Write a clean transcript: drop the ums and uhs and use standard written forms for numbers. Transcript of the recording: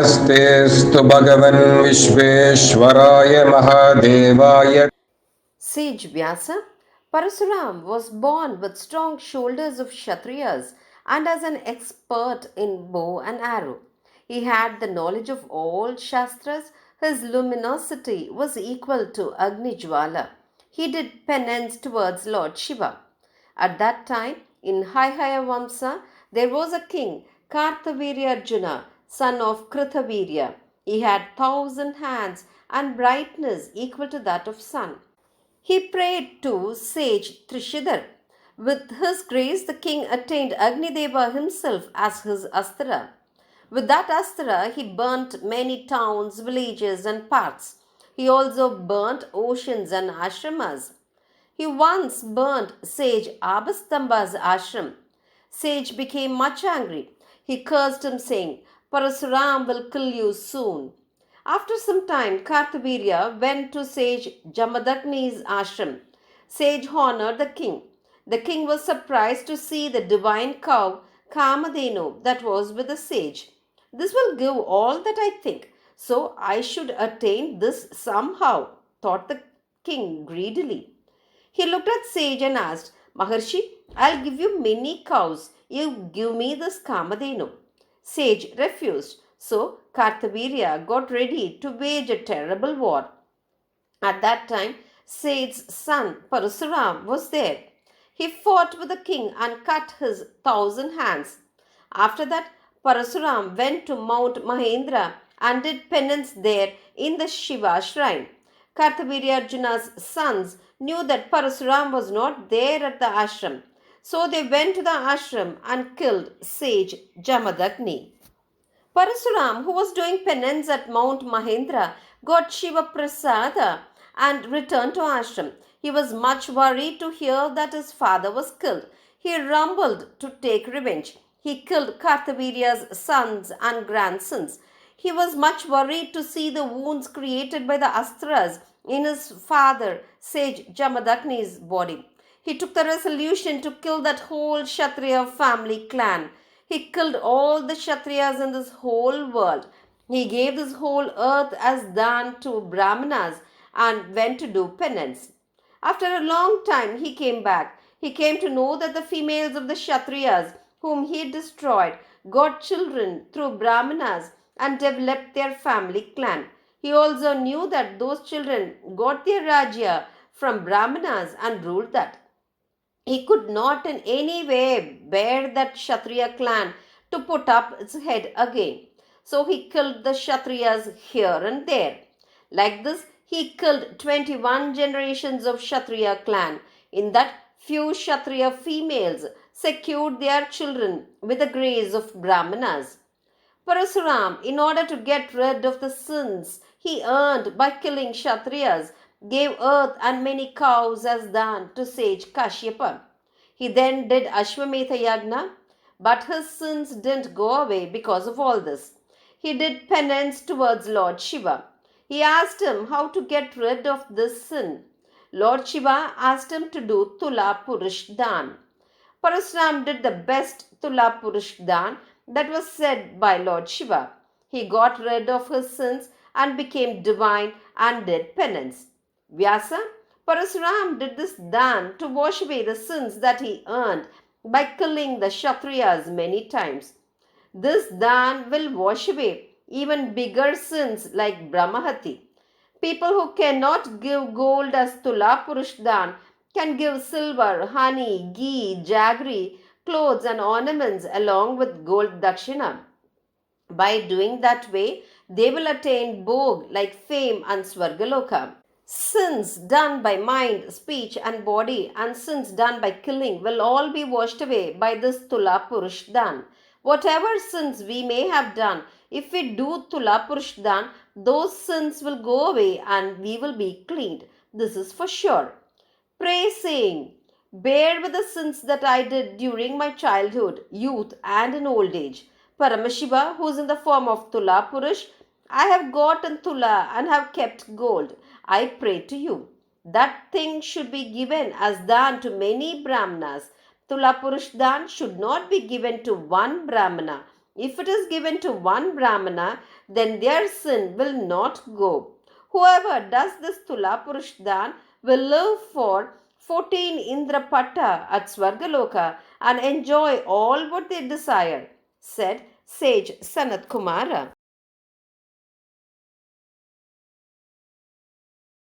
नमस्तेऽस्तु भगवन् विश्वेश्वराय महादेवाय. Sage Vyasa, Parasuram was born with strong shoulders of Kshatriyas and as an expert in bow and arrow. He had the knowledge of all Shastras. His luminosity was equal to Agni Jwala. He did penance towards Lord Shiva. At that time, in Haihaya Vamsa, there was a king, Kartavirya Arjuna, son of Krithavirya. He had 1,000 hands and brightness equal to that of sun. He prayed to sage Trishidhar. With his grace, the king attained Agnideva himself as his Astra. With that Astra, he burnt many towns, villages, and parks. He also burnt oceans and ashramas. He once burnt sage Abhastamba's ashram. Sage became much angry. He cursed him, saying, Parasuram will kill you soon. After some time, Kartavirya went to sage Jamadagni's ashram. Sage honored the king. The king was surprised to see the divine cow Kamadhenu that was with the sage. This will give all that I think, so I should attain this somehow, thought the king greedily. He looked at Sage and asked, Maharshi, I'll give you many cows. You give me this Kamadhenu. Sage refused. So Kartavirya got ready to wage a terrible war. At that time, Sage's son Parasuram was there. He fought with the king and cut his 1,000 hands. After that, Parasuram went to Mount Mahendra and did penance there in the Shiva shrine. Kartavirya Arjuna's sons knew that Parasuram was not there at the ashram. So they went to the ashram and killed sage Jamadagni. Parasuram, who was doing penance at Mount Mahendra, got Shiva Prasada and returned to ashram. He was much worried to hear that his father was killed. He rumbled to take revenge. He killed Kartavirya's sons and grandsons. He was much worried to see the wounds created by the astras in his father, sage Jamadagni's body. He took the resolution to kill that whole Kshatriya family clan. He killed all the Kshatriyas in this whole world. He gave this whole earth as Dhan to Brahmanas and went to do penance. After a long time, he came back. He came to know that the females of the Kshatriyas, whom he destroyed, got children through Brahmanas and developed their family clan. He also knew that those children got their Rajya from Brahmanas and ruled that. He could not in any way bear that Kshatriya clan to put up its head again. So he killed the Kshatriyas here and there. Like this, he killed 21 generations of Kshatriya clan. In that, few Kshatriya females secured their children with the grace of Brahmanas. Parasuram, in order to get rid of the sins he earned by killing Kshatriyas, gave earth and many cows as Dhan to sage Kashyapa. He then did Ashwamedha Yagna, but his sins didn't go away because of all this. He did penance towards Lord Shiva. He asked him how to get rid of this sin. Lord Shiva asked him to do TulaPurush Dhan. Parasuram did the best TulaPurush Dhan that was said by Lord Shiva. He got rid of his sins and became divine and did penance. Vyasa, Parasuram did this Dhan to wash away the sins that he earned by killing the Kshatriyas many times. This Dhan will wash away even bigger sins like Brahmahati. People who cannot give gold as TulaPurush Dhan can give silver, honey, ghee, jaggery, clothes and ornaments along with gold dakshina. By doing that way, they will attain bhog like fame and Swargaloka. Sins done by mind, speech and body and sins done by killing will all be washed away by this TulaPurush Dhan. Whatever sins we may have done, if we do TulaPurush Dhan, those sins will go away and we will be cleaned. This is for sure. Pray saying, bear with the sins that I did during my childhood, youth and in old age. Paramashiva, who is in the form of TulaPurush, I have gotten Tula and have kept gold. I pray to you. That thing should be given as Dhan to many Brahmanas. TulaPurush Dhan should not be given to one Brahmana. If it is given to one Brahmana, then their sin will not go. Whoever does this Tulapurush Dhan will live for 14 Indrapatta at Swargaloka and enjoy all what they desire, said sage Sanat Kumara.